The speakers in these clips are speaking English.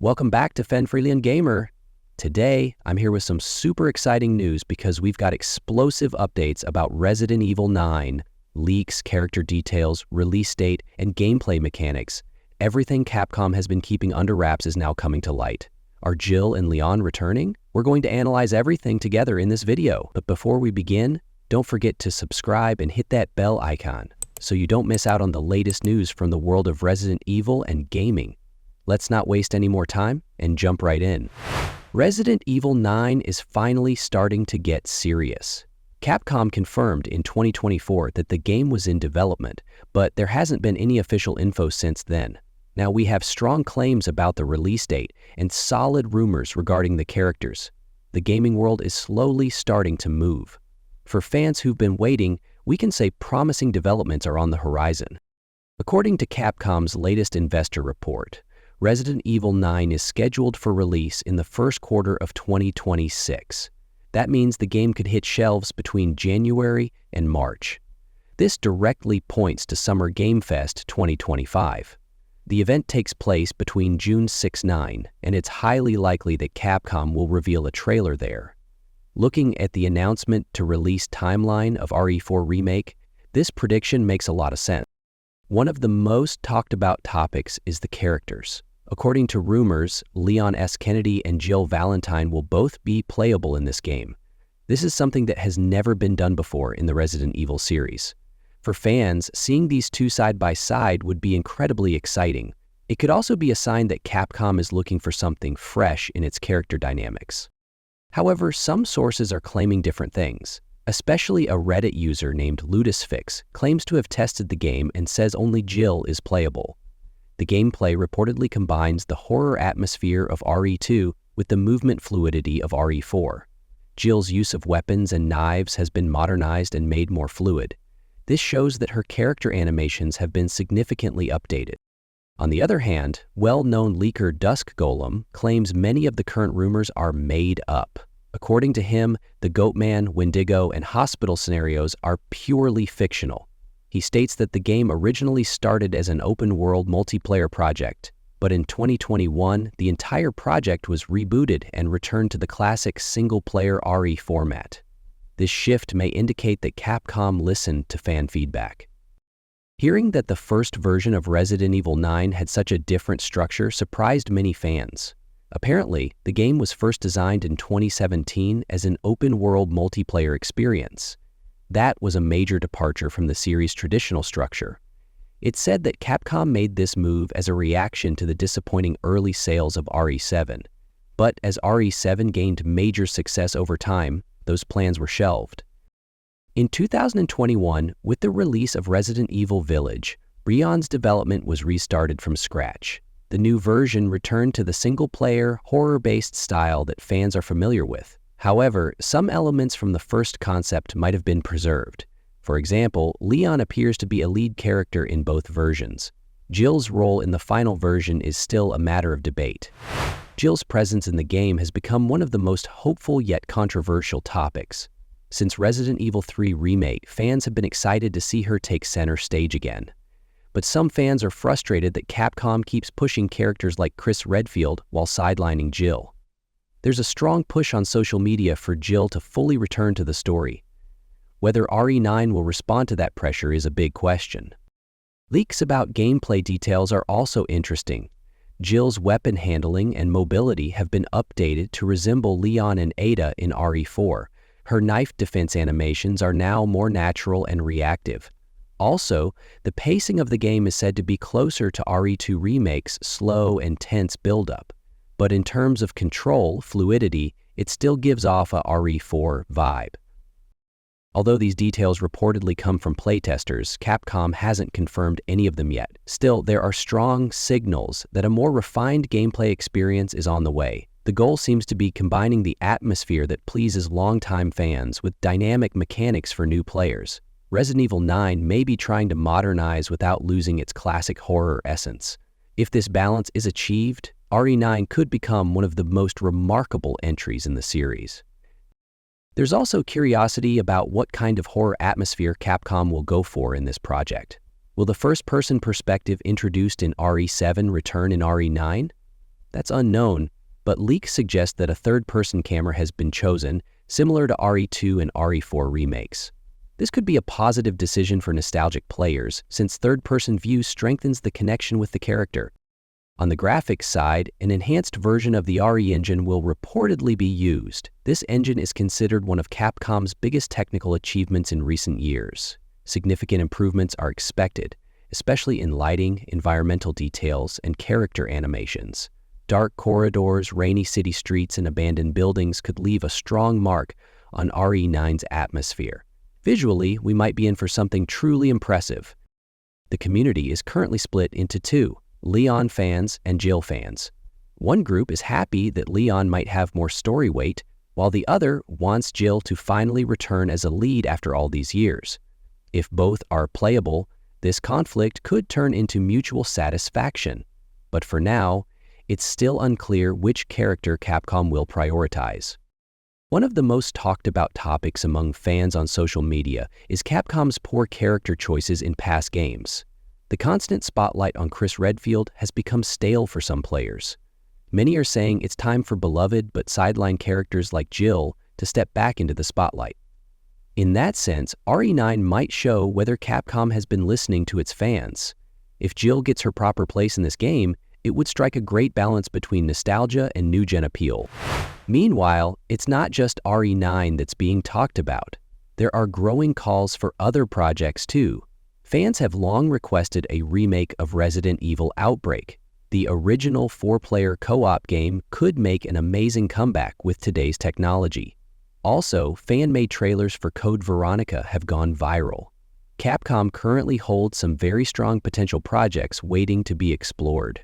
Welcome back to Fenfrelian Gamer. Today, I'm here with some super exciting news because we've got explosive updates about Resident Evil 9, leaks, character details, release date, and gameplay mechanics. Everything Capcom has been keeping under wraps is now coming to light. Are Jill and Leon returning? We're going to analyze everything together in this video. But before we begin, don't forget to subscribe and hit that bell icon so you don't miss out on the latest news from the world of Resident Evil and gaming. Let's not waste any more time and jump right in. Resident Evil 9 is finally starting to get serious. Capcom confirmed in 2024 that the game was in development, but there hasn't been any official info since then. Now we have strong claims about the release date and solid rumors regarding the characters. The gaming world is slowly starting to move. For fans who've been waiting, we can say promising developments are on the horizon. According to Capcom's latest investor report, Resident Evil 9 is scheduled for release in the first quarter of 2026. That means the game could hit shelves between January and March. This directly points to Summer Game Fest 2025. The event takes place between June 6-9, and it's highly likely that Capcom will reveal a trailer there. Looking at the announcement to release timeline of RE4 Remake, this prediction makes a lot of sense. One of the most talked about topics is the characters. According to rumors, Leon S. Kennedy and Jill Valentine will both be playable in this game. This is something that has never been done before in the Resident Evil series. For fans, seeing these two side by side would be incredibly exciting. It could also be a sign that Capcom is looking for something fresh in its character dynamics. However, some sources are claiming different things. Especially a Reddit user named LutusFix claims to have tested the game and says only Jill is playable. The gameplay reportedly combines the horror atmosphere of RE2 with the movement fluidity of RE4. Jill's use of weapons and knives has been modernized and made more fluid. This shows that her character animations have been significantly updated. On the other hand, well-known leaker Dusk Golem claims many of the current rumors are made up. According to him, the Goatman, Wendigo, and hospital scenarios are purely fictional. He states that the game originally started as an open-world multiplayer project, but in 2021, the entire project was rebooted and returned to the classic single-player RE format. This shift may indicate that Capcom listened to fan feedback. Hearing that the first version of Resident Evil 9 had such a different structure surprised many fans. Apparently, the game was first designed in 2017 as an open-world multiplayer experience. That was a major departure from the series' traditional structure. It's said that Capcom made this move as a reaction to the disappointing early sales of RE7. But as RE7 gained major success over time, those plans were shelved. In 2021, with the release of Resident Evil Village, Rion's development was restarted from scratch. The new version returned to the single-player, horror-based style that fans are familiar with. However, some elements from the first concept might have been preserved. For example, Leon appears to be a lead character in both versions. Jill's role in the final version is still a matter of debate. Jill's presence in the game has become one of the most hopeful yet controversial topics. Since Resident Evil 3 Remake, fans have been excited to see her take center stage again. But some fans are frustrated that Capcom keeps pushing characters like Chris Redfield while sidelining Jill. There's a strong push on social media for Jill to fully return to the story. Whether RE9 will respond to that pressure is a big question. Leaks about gameplay details are also interesting. Jill's weapon handling and mobility have been updated to resemble Leon and Ada in RE4. Her knife defense animations are now more natural and reactive. Also, the pacing of the game is said to be closer to RE2 Remake's slow and tense build-up. But in terms of control, fluidity, it still gives off a RE4 vibe. Although these details reportedly come from playtesters, Capcom hasn't confirmed any of them yet. Still, there are strong signals that a more refined gameplay experience is on the way. The goal seems to be combining the atmosphere that pleases longtime fans with dynamic mechanics for new players. Resident Evil 9 may be trying to modernize without losing its classic horror essence. If this balance is achieved, RE9 could become one of the most remarkable entries in the series. There's also curiosity about what kind of horror atmosphere Capcom will go for in this project. Will the first-person perspective introduced in RE7 return in RE9? That's unknown, but leaks suggest that a third-person camera has been chosen, similar to RE2 and RE4 remakes. This could be a positive decision for nostalgic players, since third-person view strengthens the connection with the character. On the graphics side, an enhanced version of the RE engine will reportedly be used. This engine is considered one of Capcom's biggest technical achievements in recent years. Significant improvements are expected, especially in lighting, environmental details, and character animations. Dark corridors, rainy city streets, and abandoned buildings could leave a strong mark on RE9's atmosphere. Visually, we might be in for something truly impressive. The community is currently split into two: Leon fans and Jill fans. One group is happy that Leon might have more story weight, while the other wants Jill to finally return as a lead after all these years. If both are playable, this conflict could turn into mutual satisfaction. But for now, it's still unclear which character Capcom will prioritize. One of the most talked about topics among fans on social media is Capcom's poor character choices in past games. The constant spotlight on Chris Redfield has become stale for some players. Many are saying it's time for beloved but sidelined characters like Jill to step back into the spotlight. In that sense, RE9 might show whether Capcom has been listening to its fans. If Jill gets her proper place in this game, it would strike a great balance between nostalgia and new-gen appeal. Meanwhile, it's not just RE9 that's being talked about. There are growing calls for other projects too. Fans have long requested a remake of Resident Evil Outbreak. The original 4-player co-op game could make an amazing comeback with today's technology. Also, fan-made trailers for Code Veronica have gone viral. Capcom currently holds some very strong potential projects waiting to be explored.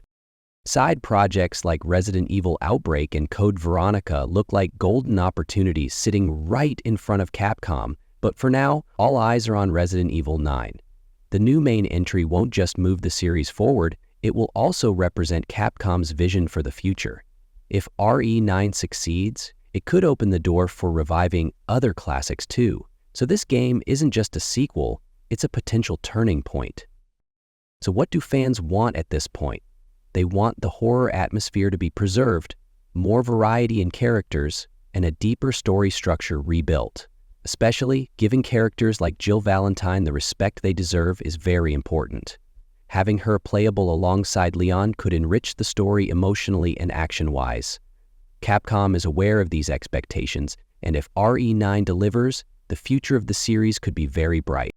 Side projects like Resident Evil Outbreak and Code Veronica look like golden opportunities sitting right in front of Capcom, but for now, all eyes are on Resident Evil 9. The new main entry won't just move the series forward, it will also represent Capcom's vision for the future. If RE9 succeeds, it could open the door for reviving other classics too. So this game isn't just a sequel, it's a potential turning point. So what do fans want at this point? They want the horror atmosphere to be preserved, more variety in characters, and a deeper story structure rebuilt. Especially, giving characters like Jill Valentine the respect they deserve is very important. Having her playable alongside Leon could enrich the story emotionally and action-wise. Capcom is aware of these expectations, and if RE9 delivers, the future of the series could be very bright.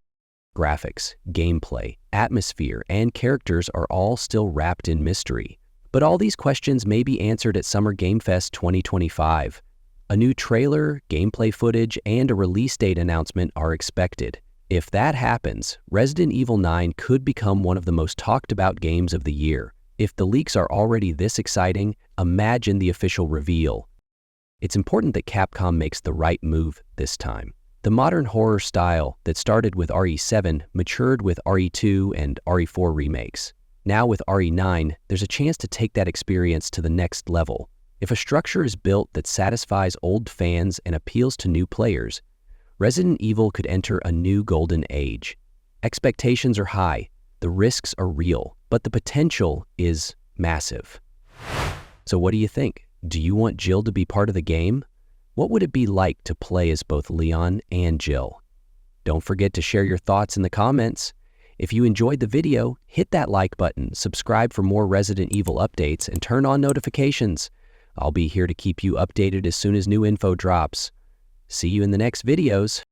Graphics, gameplay, atmosphere, and characters are all still wrapped in mystery. But all these questions may be answered at Summer Game Fest 2025. A new trailer, gameplay footage, and a release date announcement are expected. If that happens, Resident Evil 9 could become one of the most talked about games of the year. If the leaks are already this exciting, imagine the official reveal. It's important that Capcom makes the right move this time. The modern horror style that started with RE7 matured with RE2 and RE4 remakes. Now with RE9, there's a chance to take that experience to the next level. If a structure is built that satisfies old fans and appeals to new players, Resident Evil could enter a new golden age. Expectations are high, the risks are real, but the potential is massive. So what do you think? Do you want Jill to be part of the game? What would it be like to play as both Leon and Jill? Don't forget to share your thoughts in the comments. If you enjoyed the video, hit that like button, subscribe for more Resident Evil updates, and turn on notifications. I'll be here to keep you updated as soon as new info drops. See you in the next videos.